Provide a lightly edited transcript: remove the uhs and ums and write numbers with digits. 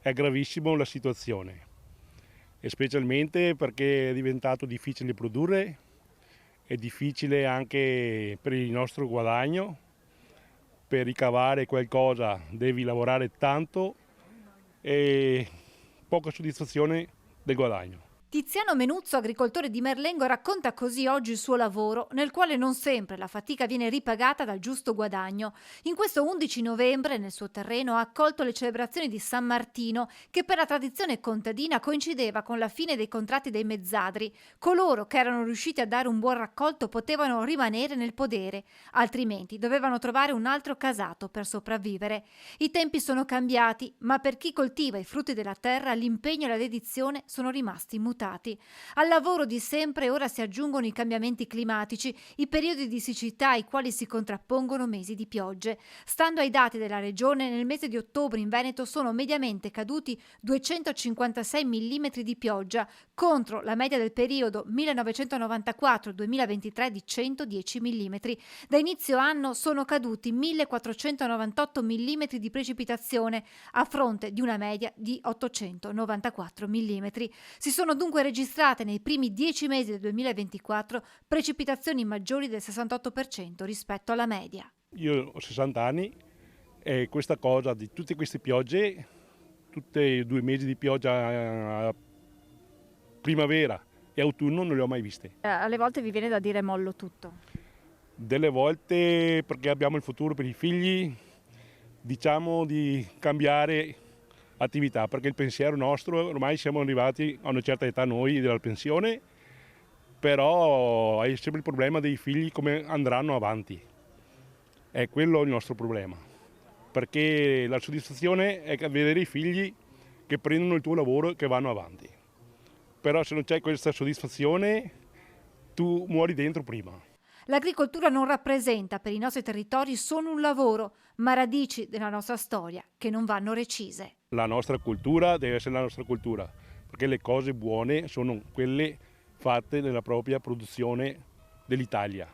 è gravissima la situazione, e specialmente perché è diventato difficile produrre, è difficile anche per il nostro guadagno. Per ricavare qualcosa devi lavorare tanto e poca soddisfazione del guadagno. Tiziano Menuzzo, agricoltore di Merlengo, racconta così oggi il suo lavoro, nel quale non sempre la fatica viene ripagata dal giusto guadagno. In questo 11 novembre, nel suo terreno, ha accolto le celebrazioni di San Martino, che per la tradizione contadina coincideva con la fine dei contratti dei mezzadri. Coloro che erano riusciti a dare un buon raccolto potevano rimanere nel podere, altrimenti dovevano trovare un altro casato per sopravvivere. I tempi sono cambiati, ma per chi coltiva i frutti della terra l'impegno e la dedizione sono rimasti immutati. Al lavoro di sempre ora si aggiungono i cambiamenti climatici, i periodi di siccità ai quali si contrappongono mesi di piogge. Stando ai dati della regione, nel mese di ottobre in Veneto sono mediamente caduti 256 mm di pioggia, contro la media del periodo 1994-2023 di 110 mm. Da inizio anno sono caduti 1498 mm di precipitazione, a fronte di una media di 894 mm. Si sono dunque registrate nei primi 10 mesi del 2024 precipitazioni maggiori del 68% rispetto alla media. Io ho 60 anni e questa cosa di tutte queste piogge, tutti i 2 mesi di pioggia primavera e autunno non le ho mai viste. Alle volte vi viene da dire mollo tutto. Delle volte, perché abbiamo il futuro per i figli, diciamo di cambiare attività, perché il pensiero nostro, ormai siamo arrivati a una certa età noi della pensione, però hai sempre il problema dei figli come andranno avanti. È quello il nostro problema, perché la soddisfazione è vedere i figli che prendono il tuo lavoro e che vanno avanti. Però se non c'è questa soddisfazione, tu muori dentro prima. L'agricoltura non rappresenta per i nostri territori solo un lavoro, ma radici della nostra storia che non vanno recise. La nostra cultura deve essere la nostra cultura, perché le cose buone sono quelle fatte nella propria produzione dell'Italia.